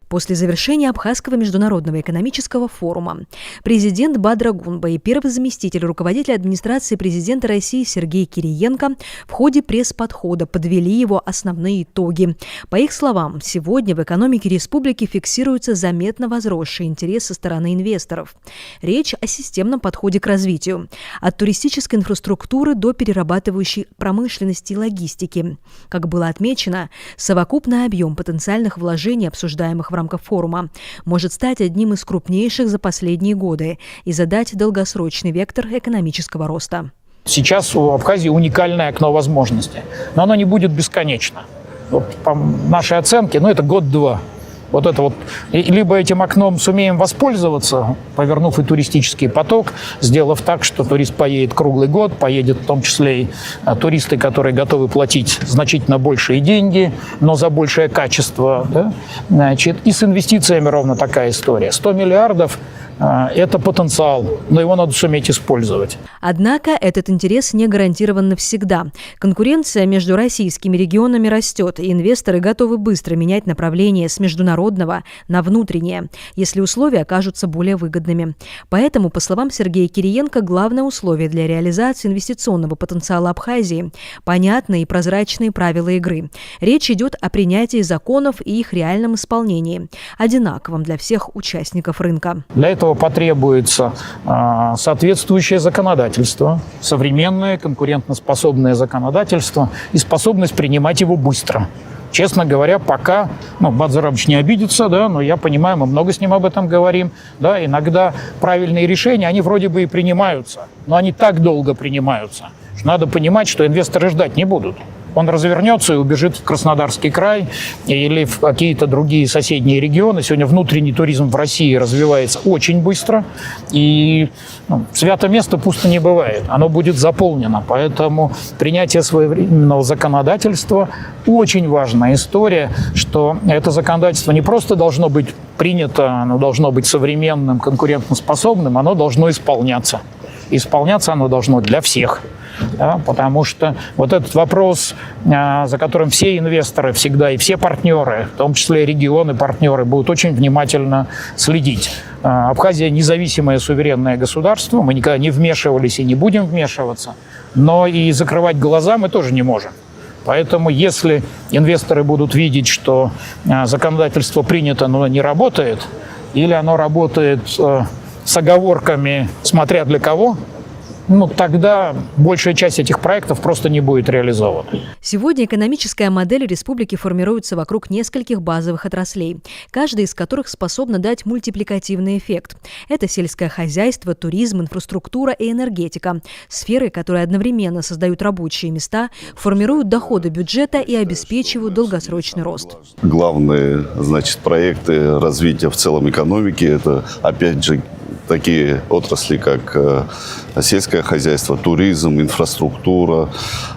После завершения Абхазского международного экономического форума президент Бадра Гунба и первый заместитель руководителя администрации президента России Сергей Кириенко в ходе пресс-подхода подвели его основные итоги. По их словам, сегодня в экономике республики фиксируется заметно возросший интерес со стороны инвесторов. Речь о системном подходе к развитию. От туристической инфраструктуры до перерабатывающей промышленности и логистики. Как было отмечено, совокупный объем потенциальных вложений, обсуждаемых в рамках форума, может стать одним из крупнейших за последние годы и задать долгосрочный вектор экономического роста. Сейчас у Абхазии уникальное окно возможностей, но оно не будет бесконечно. Вот по нашей оценке, это год-два. Вот это вот. Либо этим окном сумеем воспользоваться, повернув и туристический поток, сделав так, что турист поедет круглый год, поедет в том числе и туристы, которые готовы платить значительно большие деньги, но за большее качество. Да? Значит, и с инвестициями ровно такая история. 100 миллиардов – это потенциал, но его надо суметь использовать. Однако этот интерес не гарантирован навсегда. Конкуренция между российскими регионами растет, и инвесторы готовы быстро менять направление с международного на внутреннее, если условия окажутся более выгодными. Поэтому, по словам Сергея Кириенко, главное условие для реализации инвестиционного потенциала Абхазии – понятные и прозрачные правила игры. Речь идет о принятии законов и их реальном исполнении, одинаковом для всех участников рынка. Для этого потребуется соответствующее законодательство, современное, конкурентоспособное законодательство и способность принимать его быстро. Честно говоря, пока, Бадзар Абович не обидится, да, но я понимаю, мы много с ним об этом говорим, да, иногда правильные решения, они вроде бы и принимаются, но они так долго принимаются, что надо понимать, что инвесторы ждать не будут. Он развернется и убежит в Краснодарский край или в какие-то другие соседние регионы. Сегодня внутренний туризм в России развивается очень быстро. И свято место пусто не бывает. Оно будет заполнено. Поэтому принятие своевременного законодательства – очень важная история, что это законодательство не просто должно быть принято, оно должно быть современным, конкурентоспособным, оно должно исполняться. Исполняться оно должно для всех. Да, потому что вот этот вопрос, за которым все инвесторы всегда и все партнеры, в том числе регионы-партнеры, будут очень внимательно следить. Абхазия независимое суверенное государство, мы никогда не вмешивались и не будем вмешиваться, но и закрывать глаза мы тоже не можем. Поэтому если инвесторы будут видеть, что законодательство принято, но не работает, или оно работает с оговорками «смотря для кого», тогда большая часть этих проектов просто не будет реализована. Сегодня экономическая модель республики формируется вокруг нескольких базовых отраслей, каждая из которых способна дать мультипликативный эффект. Это сельское хозяйство, туризм, инфраструктура и энергетика. Сферы, которые одновременно создают рабочие места, формируют доходы бюджета и обеспечивают долгосрочный рост. Главные, проекты развития в целом экономики – это, опять же, такие отрасли, как сельское хозяйство, туризм, инфраструктура,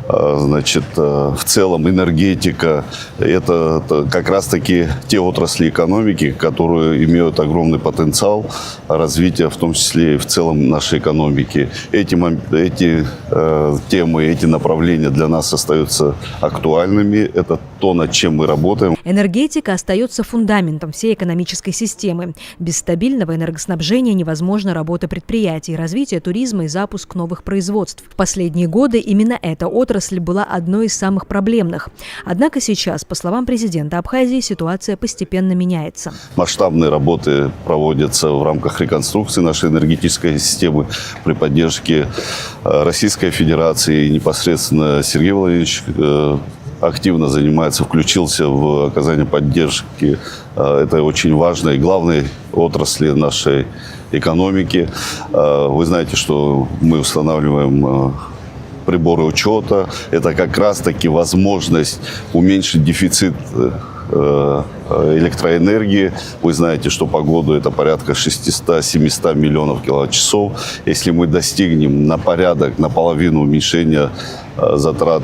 в целом энергетика. Это как раз-таки те отрасли экономики, которые имеют огромный потенциал развития, в том числе и в целом нашей экономики. Эти темы, эти направления для нас остаются актуальными. Это то, над чем мы работаем. Энергетика остается фундаментом всей экономической системы. Без стабильного энергоснабжения невозможна работа предприятий, развитие туризма и запуск новых производств. В последние годы именно эта отрасль была одной из самых проблемных. Однако сейчас, по словам президента Абхазии, ситуация постепенно меняется. Масштабные работы проводятся в рамках реконструкции нашей энергетической системы при поддержке Российской Федерации. И непосредственно Сергей Владимирович активно занимается, включился в оказание поддержки. Это очень важной и главной отрасли нашей экономики. Вы знаете, что мы устанавливаем приборы учета. Это как раз-таки возможность уменьшить дефицит электроэнергии. Вы знаете, что по году это порядка 600-700 миллионов киловатт-часов. Если мы достигнем на порядок, наполовину уменьшения затрат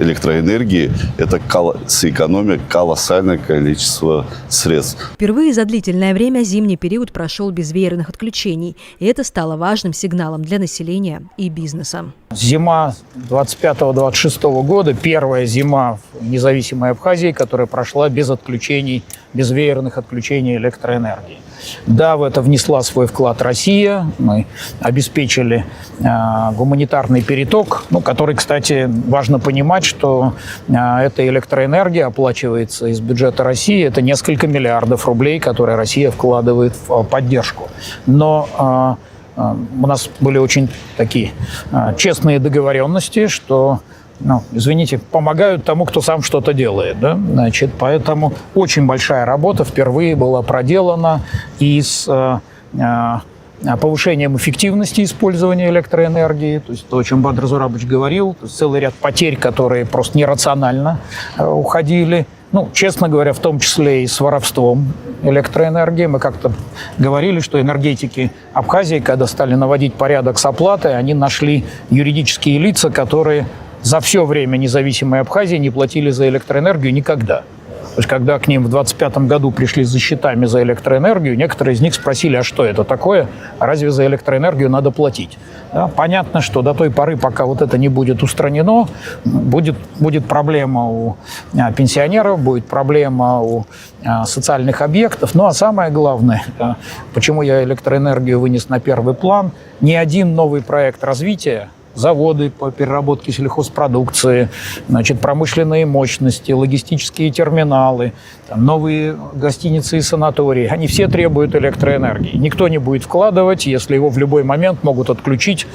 электроэнергии, это сэкономит колоссальное количество средств. Впервые за длительное время зимний период прошел без веерных отключений, и это стало важным сигналом для населения и бизнеса. Зима 25-26 года, первая зима в независимой Абхазии, которая прошла без отключений, без веерных отключений электроэнергии. Да, в это внесла свой вклад Россия. Мы обеспечили гуманитарный переток, который, кстати, важно понимать, что эта электроэнергия оплачивается из бюджета России. Это несколько миллиардов рублей, которые Россия вкладывает в поддержку. Но у нас были очень такие честные договоренности, что, извините, помогают тому, кто сам что-то делает. Да? Значит, поэтому очень большая работа впервые была проделана и с повышением эффективности использования электроэнергии. То есть то, о чем Бадр Зурабович говорил, то есть целый ряд потерь, которые просто нерационально уходили. Честно говоря, в том числе и с воровством электроэнергии. Мы как-то говорили, что энергетики Абхазии, когда стали наводить порядок с оплатой, они нашли юридические лица, которые за все время независимой Абхазии не платили за электроэнергию никогда. То есть, когда к ним в 25 году пришли за счетами за электроэнергию, некоторые из них спросили, а что это такое? А разве за электроэнергию надо платить? Да, понятно, что до той поры, пока вот это не будет устранено, будет проблема у пенсионеров, будет проблема у социальных объектов. А самое главное, почему я электроэнергию вынес на первый план, ни один новый проект развития, заводы по переработке сельхозпродукции, промышленные мощности, логистические терминалы, новые гостиницы и санатории. Они все требуют электроэнергии. Никто не будет вкладывать, если его в любой момент могут отключить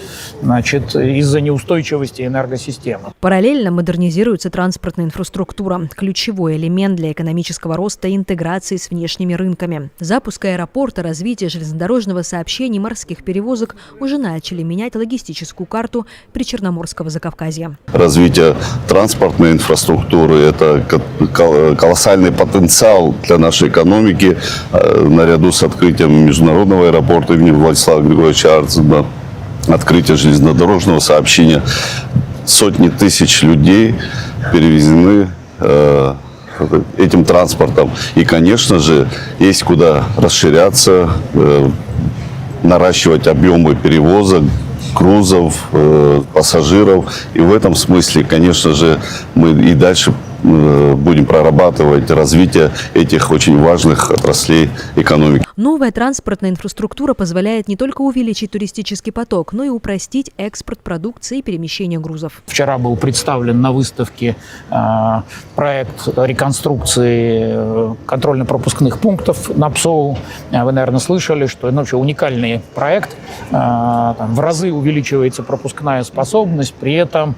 из-за неустойчивости энергосистемы. Параллельно модернизируется транспортная инфраструктура – ключевой элемент для экономического роста и интеграции с внешними рынками. Запуск аэропорта, развитие железнодорожного сообщения и морских перевозок уже начали менять логистическую карту Причерноморского Закавказья. Развитие транспортной инфраструктуры – это колоссальный потенциал для нашей экономики. Наряду с открытием международного аэропорта имени Владислава Григорьевича Арцеба, открытие железнодорожного сообщения, сотни тысяч людей перевезены этим транспортом. И, конечно же, есть куда расширяться, наращивать объемы перевозок, грузов, пассажиров. И в этом смысле, конечно же, мы и дальше будем прорабатывать развитие этих очень важных отраслей экономики. Новая транспортная инфраструктура позволяет не только увеличить туристический поток, но и упростить экспорт продукции и перемещение грузов. Вчера был представлен на выставке проект реконструкции контрольно-пропускных пунктов на ПСОУ. Вы, наверное, слышали, что это уникальный проект. В разы увеличивается пропускная способность, при этом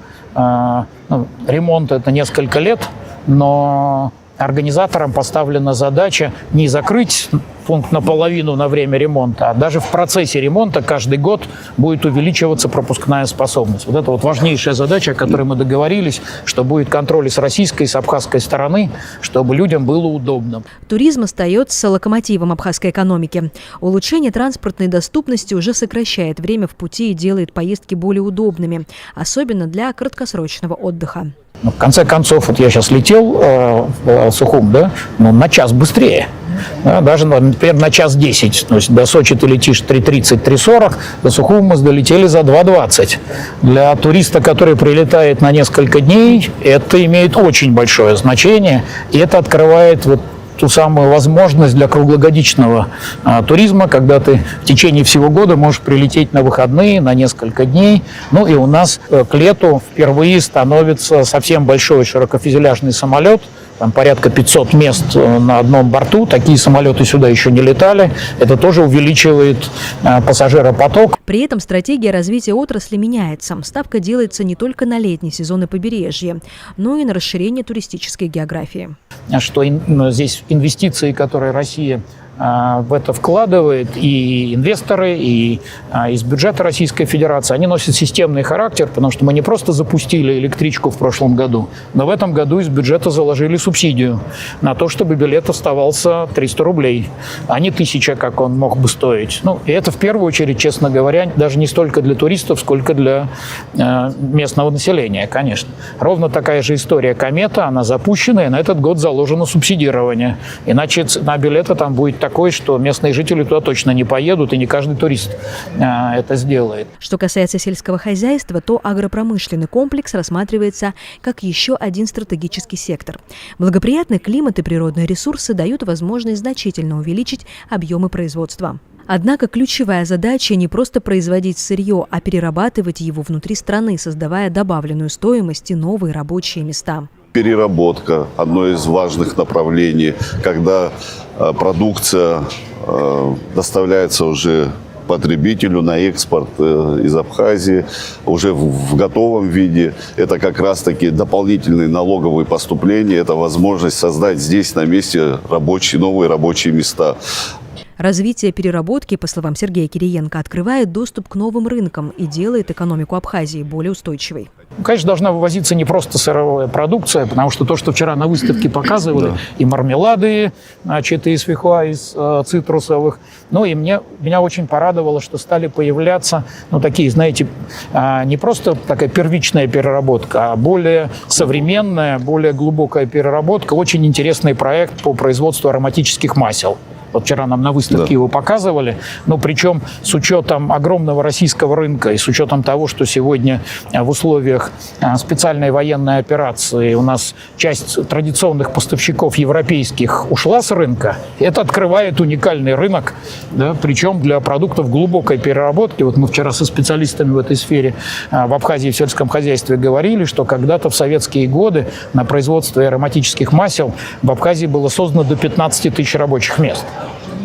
ремонт – это несколько лет, но организаторам поставлена задача не закрыть пункт наполовину на время ремонта, а даже в процессе ремонта каждый год будет увеличиваться пропускная способность. Вот это важнейшая задача, о которой мы договорились, что будет контроль с российской, и с абхазской стороны, чтобы людям было удобно. Туризм остается локомотивом абхазской экономики. Улучшение транспортной доступности уже сокращает время в пути и делает поездки более удобными, особенно для краткосрочного отдыха. В конце концов, я сейчас летел в Сухум, на час быстрее. Даже, например, на час 10. То есть до Сочи ты летишь 3:30, 3:40, до Сухума мы долетели за 2:20. Для туриста, который прилетает на несколько дней, это имеет очень большое значение, и это открывает ту самую возможность для круглогодичного туризма, когда ты в течение всего года можешь прилететь на выходные, на несколько дней. И у нас к лету впервые становится совсем большой широкофюзеляжный самолет, там порядка 500 мест на одном борту. Такие самолеты сюда еще не летали. Это тоже увеличивает пассажиропоток. При этом стратегия развития отрасли меняется. Ставка делается не только на летний сезон и побережье, но и на расширение туристической географии. Что здесь инвестиции, которые Россия в это вкладывает и инвесторы, и из бюджета Российской Федерации. Они носят системный характер, потому что мы не просто запустили электричку в прошлом году, но в этом году из бюджета заложили субсидию на то, чтобы билет оставался 300 рублей, а не 1000, как он мог бы стоить. Ну, и это в первую очередь, честно говоря, даже не столько для туристов, сколько для местного населения, конечно. Ровно такая же история «Комета», она запущена, и на этот год заложено субсидирование. Иначе цена билета там будет такой, что местные жители туда точно не поедут, и не каждый турист это сделает. Что касается сельского хозяйства, то агропромышленный комплекс рассматривается как еще один стратегический сектор. Благоприятный климат и природные ресурсы дают возможность значительно увеличить объемы производства. Однако ключевая задача не просто производить сырье, а перерабатывать его внутри страны, создавая добавленную стоимость и новые рабочие места. Переработка – одно из важных направлений, когда продукция доставляется уже потребителю на экспорт из Абхазии уже в готовом виде. Это как раз-таки дополнительные налоговые поступления, это возможность создать здесь на месте новые рабочие места. Развитие переработки, по словам Сергея Кириенко, открывает доступ к новым рынкам и делает экономику Абхазии более устойчивой. Конечно, должна вывозиться не просто сырьевая продукция, потому что то, что вчера на выставке показывали, и мармелады, значит, из фихуа, из цитрусовых. Ну и меня очень порадовало, что стали появляться, такие, знаете, не просто такая первичная переработка, а более современная, более глубокая переработка. Очень интересный проект по производству ароматических масел. Вот вчера нам на выставке его показывали, но причем с учетом огромного российского рынка и с учетом того, что сегодня в условиях специальной военной операции у нас часть традиционных поставщиков европейских ушла с рынка, это открывает уникальный рынок, да, причем для продуктов глубокой переработки. Вот мы вчера со специалистами в этой сфере в Абхазии в сельском хозяйстве говорили, что когда-то в советские годы на производство ароматических масел в Абхазии было создано до 15 тысяч рабочих мест.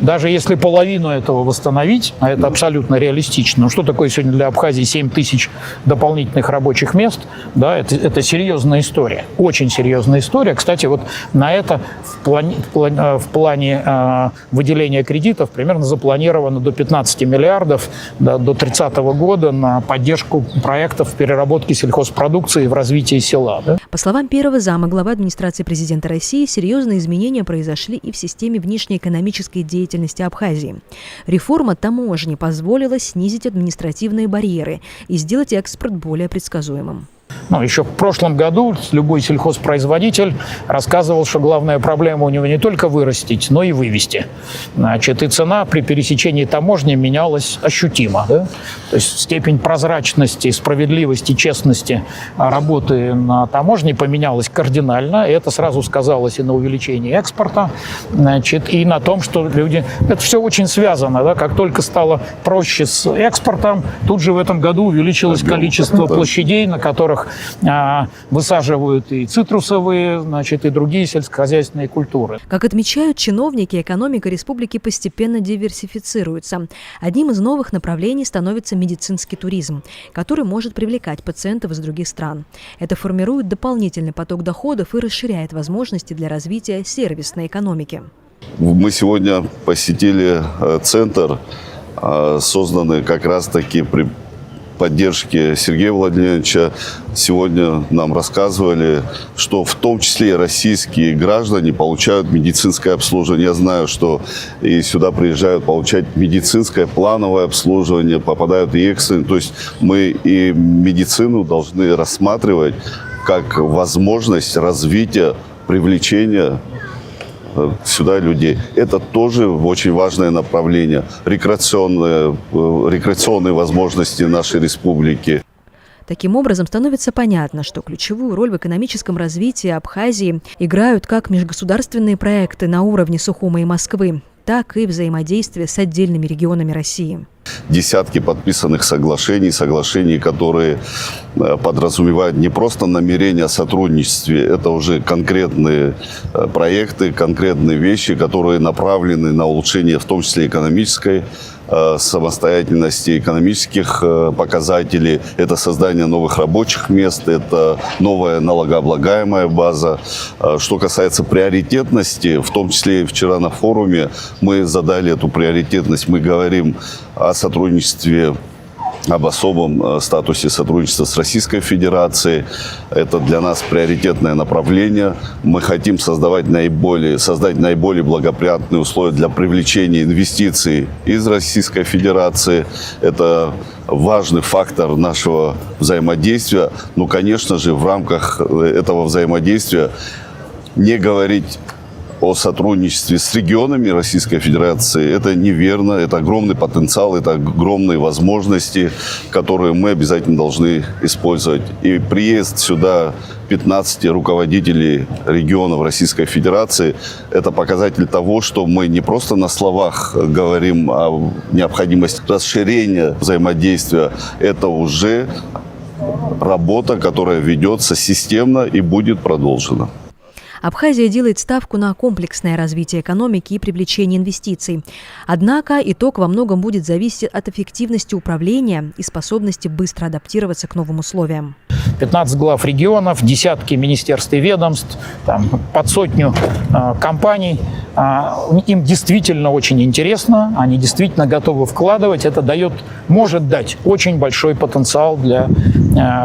Даже если половину этого восстановить, а это абсолютно реалистично, ну что такое сегодня для Абхазии 7 тысяч дополнительных рабочих мест, да, это серьезная история, очень серьезная история. Кстати, вот на это в плане выделения кредитов примерно запланировано до 15 миллиардов до 30 года на поддержку проектов переработки сельхозпродукции в развитии села. Да? По словам первого зама главы администрации президента России, серьезные изменения произошли и в системе внешнеэкономической деятельности Абхазии. Реформа таможни позволила снизить административные барьеры и сделать экспорт более предсказуемым. Еще в прошлом году любой сельхозпроизводитель рассказывал, что главная проблема у него не только вырастить, но и вывести. Значит, и цена при пересечении таможни менялась ощутимо. Да? То есть степень прозрачности, справедливости, честности работы на таможне поменялась кардинально. И это сразу сказалось и на увеличении экспорта, значит, и на том, что люди... Это все очень связано. Да? Как только стало проще с экспортом, тут же в этом году увеличилось количество площадей, на которых высаживают и цитрусовые, значит, и другие сельскохозяйственные культуры. Как отмечают чиновники, экономика республики постепенно диверсифицируется. Одним из новых направлений становится медицинский туризм, который может привлекать пациентов из других стран. Это формирует дополнительный поток доходов и расширяет возможности для развития сервисной экономики. Мы сегодня посетили центр, созданный как раз-таки при поддержки Сергея Владимировича. Сегодня нам рассказывали, что в том числе и российские граждане получают медицинское обслуживание. Я знаю, что и сюда приезжают получать медицинское плановое обслуживание, попадают и экстренные. То есть мы и медицину должны рассматривать как возможность развития, привлечения сюда людей. Это тоже очень важное направление. Рекреационные возможности нашей республики. Таким образом, становится понятно, что ключевую роль в экономическом развитии Абхазии играют как межгосударственные проекты на уровне Сухума и Москвы, так и взаимодействие с отдельными регионами России. Десятки подписанных соглашений, которые подразумевают не просто намерения о сотрудничестве, это уже конкретные проекты, конкретные вещи, которые направлены на улучшение в том числе экономической самостоятельности экономических показателей, это создание новых рабочих мест, это новая налогооблагаемая база. Что касается приоритетности, в том числе и вчера на форуме мы задали эту приоритетность. Мы говорим о сотрудничестве, об особом статусе сотрудничества с Российской Федерацией. Это для нас приоритетное направление. Мы хотим создать наиболее благоприятные условия для привлечения инвестиций из Российской Федерации. Это важный фактор нашего взаимодействия. Ну, конечно же, в рамках этого взаимодействия не говорить о сотрудничестве с регионами Российской Федерации, это неверно, это огромный потенциал, это огромные возможности, которые мы обязательно должны использовать. И приезд сюда 15 руководителей регионов Российской Федерации – это показатель того, что мы не просто на словах говорим о необходимости расширения взаимодействия, это уже работа, которая ведется системно и будет продолжена. Абхазия делает ставку на комплексное развитие экономики и привлечение инвестиций. Однако итог во многом будет зависеть от эффективности управления и способности быстро адаптироваться к новым условиям. 15 глав регионов, десятки министерств и ведомств, под сотню компаний. Им действительно очень интересно, они действительно готовы вкладывать. Это может дать очень большой потенциал для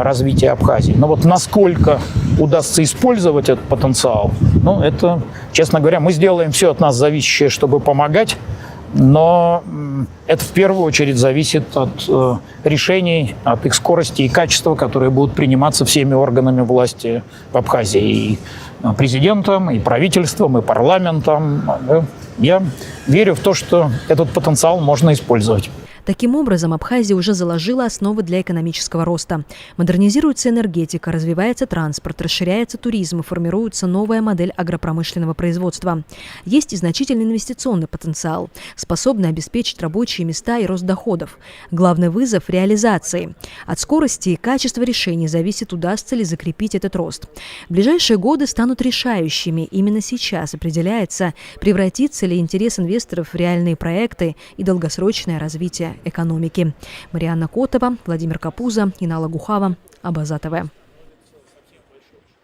развития Абхазии. Но вот насколько удастся использовать этот потенциал, это, честно говоря, мы сделаем все от нас зависящее, чтобы помогать, но это в первую очередь зависит от решений, от их скорости и качества, которые будут приниматься всеми органами власти в Абхазии, и президентом, и правительством, и парламентом. Я верю в то, что этот потенциал можно использовать. Таким образом, Абхазия уже заложила основы для экономического роста. Модернизируется энергетика, развивается транспорт, расширяется туризм и формируется новая модель агропромышленного производства. Есть и значительный инвестиционный потенциал, способный обеспечить рабочие места и рост доходов. Главный вызов – реализации. От скорости и качества решений зависит, удастся ли закрепить этот рост. Ближайшие годы станут решающими. Именно сейчас определяется, превратится ли интерес инвесторов в реальные проекты и долгосрочное развитие экономики. Марианна Котова, Владимир Капуза, Инала Гухава, Абаза ТВ.